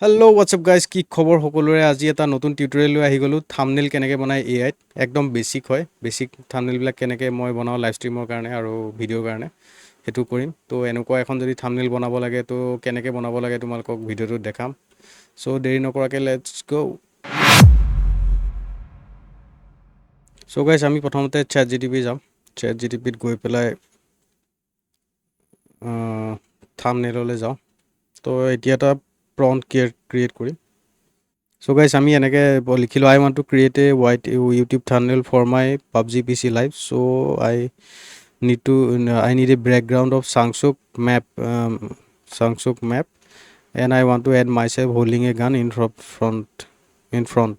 Hello' WhatsApp guys, কি খবৰ সকলোৰে? আজি এটা নতুন টিউটৰিয়েল লৈ আহি গ'লোঁ। থাম্বনেইল কেনেকৈ বনায় এআইত, একদম বেছিক হয়। বেছিক থাম্বনেইলবিলাক কেনেকৈ মই বনাওঁ লাইভ ষ্ট্ৰীমৰ কাৰণে আৰু ভিডিঅ'ৰ কাৰণে, সেইটো কৰিম। তো এনেকুৱা এখন যদি থাম্বনেইল বনাব লাগে, তো কেনেকৈ বনাব লাগে তোমালোকক ভিডিঅ'টোত দেখাম। চ' দেৰি নকৰাকৈ লেটছ গ'। চ' গাইজ, আমি প্ৰথমতে চেট জি টি পি যাম। চেট জি টি পিত গৈ পেলাই থাম্বনেইললৈ যাওঁ। তো এতিয়া এটা প্ৰম্পট ক্ৰিয়েট কৰিম। চ' গাইজ, আমি এনেকৈ লিখিলোঁ, I want to create a YouTube thumbnail for my PUBG P C live. So' I need a background of Sanhok map and I want to add my self holding a gun in front.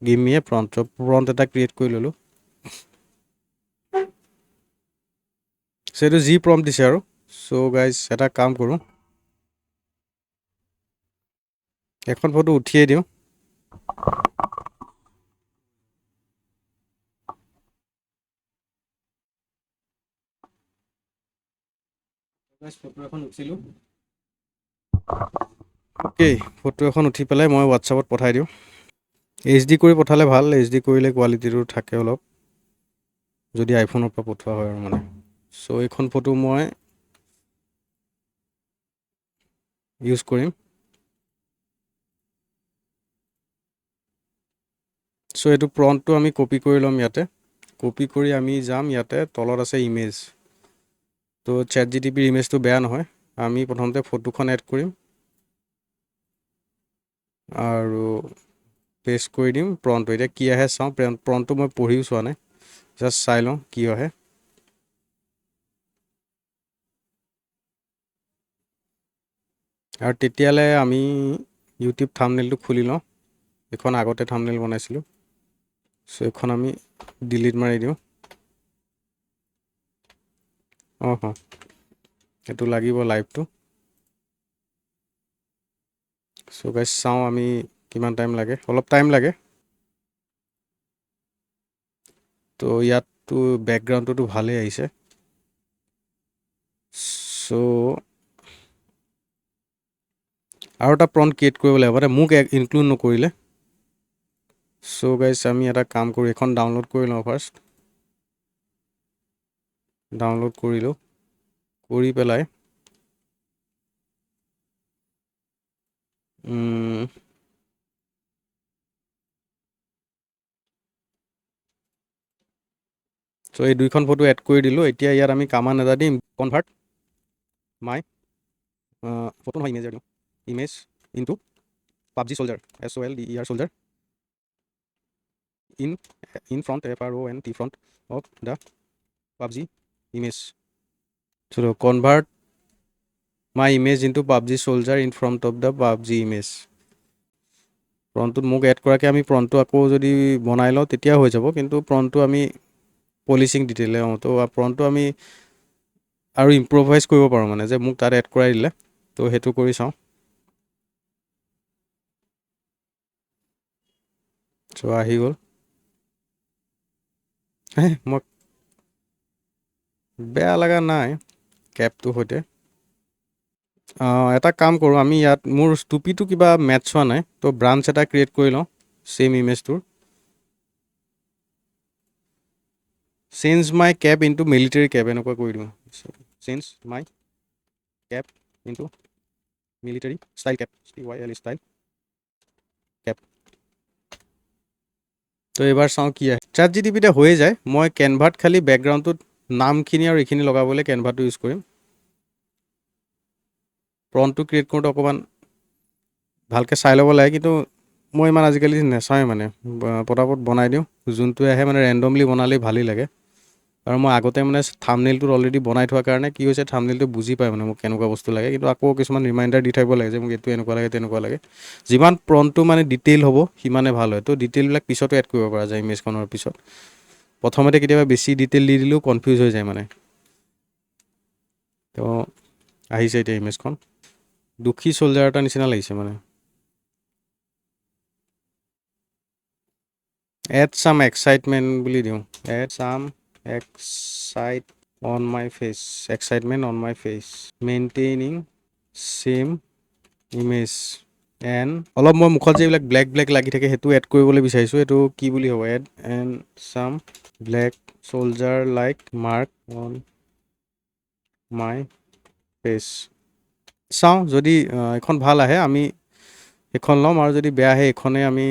Give me a prompt. So' prompt এটা create কৰি ল'লোঁ। চ' এইটো যি prompt দিছে আৰু। চ' guys, এটা কাম কৰোঁ, এখন ফটো উঠিয়ে দিওঁ। ফটো এখন উঠিলোঁ। অ'কে, ফটো এখন উঠি পেলাই মই হোৱাটছআপত পঠাই দিওঁ। এইচ ডি কৰি পঠালে ভাল, এইচ ডি কৰিলে কোৱালিটিটো থাকে অলপ, যদি আইফোনৰ পৰা পঠোৱা হয় আৰু মানে। চ' এইখন ফটো মই ইউজ কৰিম। চ' এইটো প্ৰম্পটটো আমি কপি কৰি ল'ম ইয়াতে। কপি কৰি আমি যাম, ইয়াতে তলত আছে ইমেজ। তো চেট জি টি পিৰ ইমেজটো বেয়া নহয়। আমি প্ৰথমতে ফটোখন এড কৰিম আৰু পেষ্ট কৰি দিম প্ৰম্পটটো। এতিয়া কি আহে চাওঁ। প্ৰম্পটটো মই পঢ়িও চোৱা নাই, জাষ্ট চাই লওঁ কি আহে। আৰু তেতিয়ালৈ আমি ইউটিউব থাম্বনেইলটো খুলি লওঁ। এইখন আগতে থাম্বনেইল বনাইছিলোঁ। চ' এইখন আমি ডিলিট মাৰি দিওঁ। অঁ, এইটো লাগিব লাইভটো। চ' গাইজ, চাওঁ আমি কিমান টাইম লাগে। অলপ টাইম লাগে। তো ইয়াততো বেকগ্ৰাউণ্ডটোতো ভালেই আহিছে। চ' আৰু এটা প্ৰম্পট ক্ৰিয়েট কৰিব লাগিব, মানে মোক ইনক্লুড নকৰিলে। চ' গাইজ, আমি এটা কাম কৰোঁ, এইখন ডাউনলোড কৰি লওঁ ফাৰ্ষ্ট। ডাউনলোড কৰিলোঁ, কৰি পেলাই চ' এই দুইখন ফটো এড কৰি দিলোঁ। এতিয়া ইয়াত আমি কামাণ্ড এটা দিম, কনভাৰ্ট মাই ফটো নহয়, ইমেজ দিওঁ, image into PUBG soldier, SOLDER soldier, in front FRONT front of the PUBG image. So' convert my image into PUBG soldier in front of the PUBG image. প্ৰম্পটটোত মোক add কৰাকৈ আমি প্ৰম্পটটো আকৌ যদি বনাই লওঁ তেতিয়া হৈ যাব, কিন্তু প্ৰম্পটটো আমি পলিচিং ডিটেইলে তো প্ৰম্পটটো আমি আৰু ইম্প্ৰভাইজ কৰিব পাৰোঁ, মানে যে মোক তাত এড কৰাই দিলে। তো সেইটো কৰি চাওঁ। চ' আহি গ'ল। মই বেয়া লগা নাই কেপটোৰ সৈতে। এটা কাম কৰোঁ, আমি ইয়াত মোৰ টুপিটো কিবা মেটচ হোৱা নাই, তো ব্ৰাঞ্চ এটা ক্ৰিয়েট কৰি লওঁ ছেইম ইমেজটোৰ। Change my cap into military cap, এনেকুৱা কৰি দিওঁ। Change my cap into military style cap, CYL style cap. তো এইবাৰ চাওঁ কি আহে। চেট জি টি পিতে হৈয়ে যায়। মই কেনভাত খালি বেকগ্ৰাউণ্ডটোত নামখিনি আৰু এইখিনি লগাবলৈ কেনভাটো ইউজ কৰিম। প্ৰম্পটটো ক্ৰিয়েট কৰোঁতে অকণমান ভালকৈ চাই ল'ব লাগে, কিন্তু মই ইমান আজিকালি নেচাওঁৱে, মানে পটাপট বনাই দিওঁ। যোনটোৱে আহে মানে ৰেণ্ডমলি বনালেই ভালেই লাগে। আৰু মই আগতে মানে থাম্বনেইলটোত অলৰেডি বনাই থোৱাৰ কাৰণে কি হৈছে, থাম্বনেইলটো বুজি পায় মানে মোক কেনেকুৱা বস্তু লাগে, কিন্তু আকৌ কিছুমান ৰিমাইণ্ডাৰ দি থাকিব লাগে যে মোক এইটো এনেকুৱা লাগে তেনেকুৱা লাগে। যিমান প্ৰম্পটটো মানে ডিটেইল হ'ব সিমানে ভাল হয়। তো ডিটেইলবিলাক পিছতো এড কৰিব পৰা যায় ইমেজখনৰ পিছত। প্ৰথমতে কেতিয়াবা বেছি ডিটেইল দি দিলেও কনফিউজ হৈ যায় মানে। তো আহিছে এতিয়া ইমেজখন, দুখী চ'লজাৰ এটা নিচিনা লাগিছে মানে। এড চাম এক্সাইটমেণ্ট বুলি দিওঁ। Add some excite on my face, excitement on my face, maintaining same image. And অলপ মই মুখত যে এইবিলাক ব্লেক ব্লেক লাগি থাকে সেইটো এড কৰিবলৈ বিচাৰিছোঁ। এইটো কি বুলি হ'ব? Add and some black soldier like mark on my face. চাওঁ যদি এইখন ভাল আহে আমি এইখন ল'ম, আৰু যদি বেয়া আহে এইখনেই আমি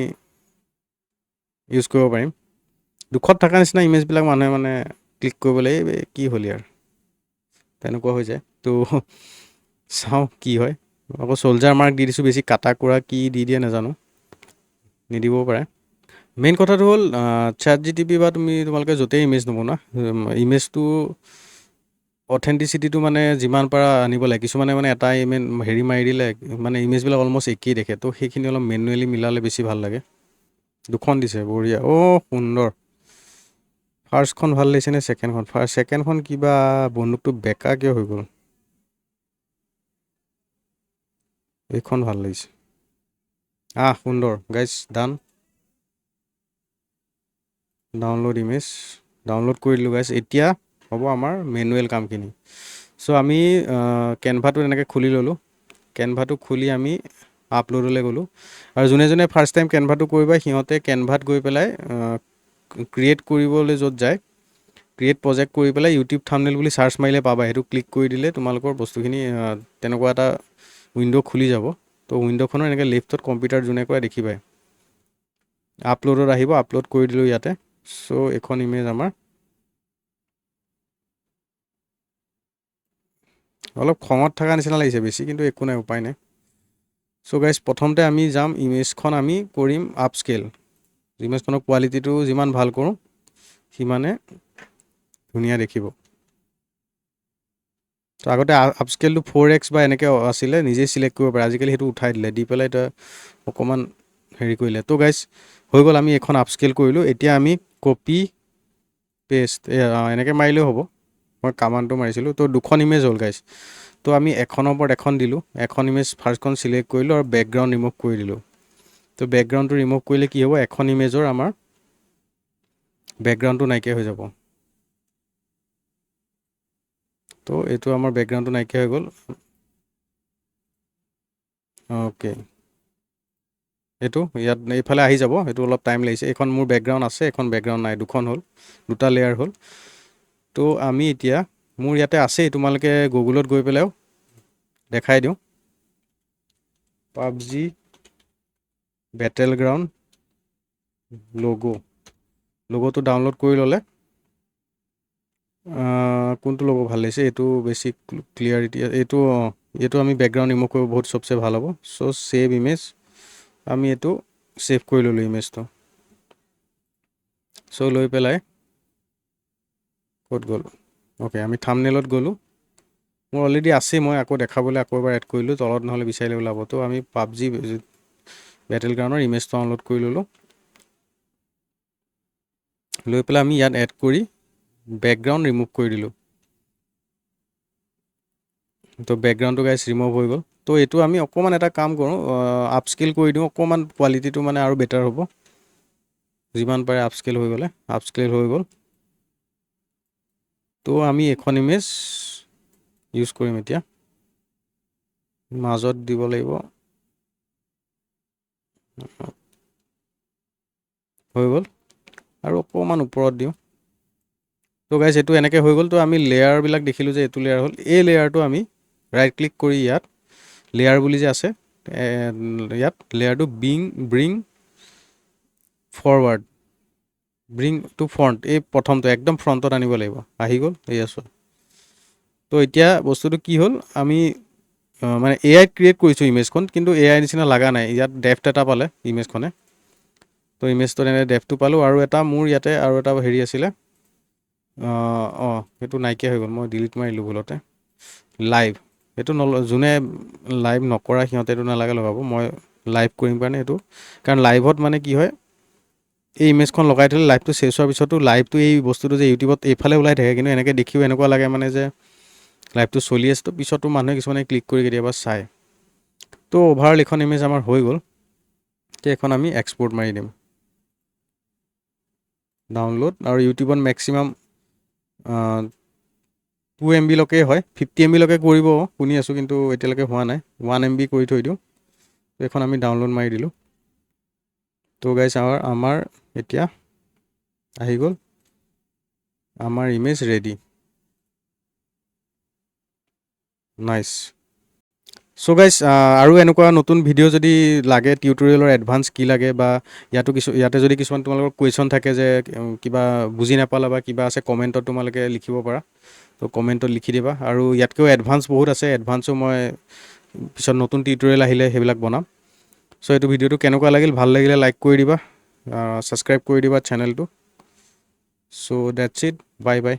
ইউজ কৰিব পাৰিম। দুখত থকা নিচিনা ইমেজবিলাক মানুহে মানে ক্লিক কৰিবলৈ কি হ'ল ইয়াৰ তেনেকুৱা হৈ যায়। তো চাওঁ কি হয়। আকৌ চ'লজাৰ মাৰ্ক দি দিছোঁ, বেছি কাটা কুৰা কি দি দিয়ে নাজানো, নিদিবও পাৰে। মেইন কথাটো হ'ল ChatGPT বা তোমালোকে য'তেই ইমেজ নবনোৱা, ইমেজটো অথেণ্টিচিটিটো মানে যিমান পাৰা আনিব লাগে। কিছুমানে মানে এটা ইমেজ হেৰি মাৰি দিলে মানে ইমেজবিলাক অলমষ্ট একেই দেখে, তো সেইখিনি অলপ মেনুৱেলি মিলালে বেছি ভাল লাগে। দুখন দিছে, বঢ়িয়া। সুন্দৰ। ফাৰ্ষ্টখন ভাল লাগিছে নে ছেকেণ্ডখন? ছেকেণ্ডখন কিবা বন্দুকটো বেকা কিয় হৈ গ'ল? এইখন ভাল লাগিছে। সুন্দৰ গাইজ, ডান। ডাউনলোড ইমেজ, ডাউনলোড কৰি দিলোঁ গাইজ। এতিয়া হ'ব আমাৰ মেনুৱেল কামখিনি। চ' আমি কেনভাটো এনেকৈ খুলি ল'লোঁ। কেনভাটো খুলি আমি আপলোডলৈ গ'লোঁ, আৰু যোনে যোনে ফাৰ্ষ্ট টাইম কেনভাটো কৰিবা সিহঁতে কেনভাত গৈ পেলাই ক্ৰিয়েট কৰিবলৈ য'ত যায়, ক্ৰিয়েট প্ৰজেক্ট কৰি পেলাই ইউটিউব থাম্বনেইল বুলি চাৰ্চ মাৰিলে পাবা। সেইটো ক্লিক কৰি দিলে তোমালোকৰ বস্তুখিনি তেনেকুৱা এটা উইণ্ড' খুলি যাব। তো উইণ্ড'খনৰ এনেকৈ লেফ্টত কম্পিউটাৰ যোনে কৰে দেখিবাই। আপলোডত আহিব, আপলোড কৰি দিলোঁ ইয়াতে। চ' এইখন ইমেজ আমাৰ অলপ খঙত থকা নিচিনা লাগিছে বেছি, কিন্তু একো নাই, উপায় নাই। চ' গাইজ, প্ৰথমতে আমি যাম, ইমেজখন আমি কৰিম আপস্কেল। ইমেজখনৰ কোৱালিটিটো যিমান ভাল কৰোঁ সিমানে ধুনীয়া দেখিব। তো আগতে আপস্কেলটো 4x বা এনেকৈ আছিলে, নিজেই চিলেক্ট কৰিব পাৰে। আজিকালি সেইটো উঠাই দিলে, দি পেলাই এটা অকণমান হেৰি কৰিলে। তো গাইজ হৈ গ'ল, আমি এখন আপস্কেল কৰিলোঁ। এতিয়া আমি কপি পেষ্ট এনেকৈ মাৰিলেও হ'ব। মই কামাণ্ডটো মাৰিছিলোঁ। তো দুখন ইমেজ হ'ল গাইজ। তো আমি এখনৰ ওপৰত এখন দিলোঁ। এখন ইমেজ ফাৰ্ষ্টখন চিলেক্ট কৰিলোঁ আৰু বেকগ্ৰাউণ্ড ৰিমুভ কৰি দিলোঁ। তো বেকগ্ৰাউণ্ডটো ৰিমুভ কৰিলে কি হ'ব? এখন ইমেজৰ আমাৰ বেকগ্ৰাউণ্ডটো নাইকিয়া হৈ যাব। তো এইটো আমাৰ বেকগ্ৰাউণ্ডটো নাইকিয়া হৈ গ'ল। অ'কে, এইটো ইয়াত এইফালে আহি যাব। এইটো অলপ টাইম লাগিছে। এইখন মোৰ বেকগ্ৰাউণ্ড আছে, এখন বেকগ্ৰাউণ্ড নাই, দুখন হ'ল, দুটা লেয়াৰ হ'ল। তো আমি এতিয়া মোৰ ইয়াতে আছেই, তোমালোকে গুগলত গৈ পেলাইও দেখাই দিওঁ। পাবজি বেটেল গ্ৰাউণ্ড লগ'টো ডাউনলোড কৰি ল'লে। কোনটো ল'ব ভাল লাগিছে? এইটো বেছি ক্লিয়াৰিটি, এইটো আমি বেকগ্ৰাউণ্ড ৰিমুভ কৰিব বহুত চবচে ভাল হ'ব। চ' ছেভ ইমেজ, আমি এইটো ছেভ কৰি ল'লোঁ ইমেজটো। চ' লৈ পেলাই ক'ত গ'ল? অ'কে, আমি থাম্বনেইলত গ'লোঁ। মোৰ অলৰেডি আছেই, মই আকৌ দেখাবলৈ আকৌ এবাৰ এড কৰিলোঁ। তলত নহ'লে বিচাৰিলে ওলাব। তো আমি পাবজি বেটেল গ্ৰাউণ্ডৰ ইমেজটো ডাউনলোড কৰি ল'লোঁ। লৈ পেলাই আমি ইয়াত এড কৰি বেকগ্ৰাউণ্ড ৰিমুভ কৰি দিলোঁ। তো বেকগ্ৰাউণ্ডটো গাইজ ৰিমুভ হৈ গ'ল। তো এইটো আমি অকণমান এটা কাম কৰোঁ, আপস্কেল কৰি দিওঁ, অকণমান কোৱালিটিটো মানে আৰু বেটাৰ হ'ব। যিমান পাৰে আপস্কেল হৈ গ'লে, আপস্কেল হৈ গ'ল। তো আমি এখন ইমেজ ইউজ কৰিম এতিয়া। মাজত দিব লাগিব, হৈ গ'ল। আৰু অকণমান ওপৰত দিওঁ। তো গাইজ এইটো এনেকৈ হৈ গ'ল। তো আমি লেয়াৰবিলাক দেখিলোঁ যে এইটো লেয়াৰ হ'ল। এই লেয়াৰটো আমি ৰাইট ক্লিক কৰি ইয়াত লেয়াৰ বুলি যে আছে, ইয়াত লেয়াৰটো bring forward, bring to front, এই প্ৰথমটো একদম ফ্ৰণ্টত আনিব লাগিব। আহি গ'ল, এই আছোঁ। তো এতিয়া বস্তুটো কি হ'ল, আমি মানে AIত ক্ৰিয়েট কৰিছোঁ ইমেজখন, কিন্তু AI নিচিনা লগা নাই। ইয়াত ডেফ্ট এটা পালে ইমেজখনে। তো ইমেজটোত এনেকৈ ডেফ্টটো পালোঁ। আৰু এটা মোৰ ইয়াতে আৰু এটা হেৰি আছিলে, সেইটো নাইকিয়া হৈ গ'ল, মই ডিলিট মাৰিলোঁ ভুলতে। লাইভ, সেইটো যোনে লাইভ নকৰা সিহঁতে এইটো নালাগে লগাব। মই লাইভ কৰিম কাৰণে এইটো, কাৰণ লাইভত মানে কি হয়, এই ইমেজখন লগাই থ'লে লাইভটো চেছ হোৱাৰ পিছতো লাইভটো এই বস্তুটো যে ইউটিউবত এইফালে ওলাই থাকে, কিন্তু এনেকৈ দেখিও এনেকুৱা লাগে মানে যে লাইভটো চলি আছে। তো পিছতো মানুহে কিছুমানে ক্লিক কৰি কেতিয়াবা চায়। তো অভাৰঅল এইখন ইমেজ আমাৰ হৈ গ'ল। এতিয়া এইখন আমি এক্সপৰ্ট মাৰি দিম, ডাউনলোড। আৰু ইউটিউবত মেক্সিমাম 2 MB লৈকে হয়, 50 MB লৈকে কৰিব শুনি আছোঁ, কিন্তু এতিয়ালৈকে হোৱা নাই। 1 MB কৰি থৈ দিওঁ। এইখন আমি ডাউনলোড মাৰি দিলোঁ। তো গাইজ আমাৰ এতিয়া আহি গ'ল আমাৰ ইমেজ ৰেডি। নাইচ। চ' গাইজ আৰু এনেকুৱা নতুন ভিডিঅ' যদি লাগে, টিউটৰিয়েলৰ এডভান্স কি লাগে, বা ইয়াতে যদি কিছুমান তোমালোকৰ কুৱেশ্যন থাকে যে কিবা বুজি নাপালা বা কিবা আছে, কমেণ্টত তোমালোকে লিখিব পাৰা। তো কমেণ্টত লিখি দিবা। আৰু ইয়াতকৈও এডভান্স বহুত আছে, এডভান্সো মই পিছত নতুন টিউটৰিয়েল আহিলে সেইবিলাক বনাম। চ' এইটো ভিডিঅ'টো কেনেকুৱা লাগিল, ভাল লাগিলে লাইক কৰি দিবা, ছাবস্ক্ৰাইব কৰি দিবা চেনেলটো। চ' ডেটছ ইট, বাই বাই।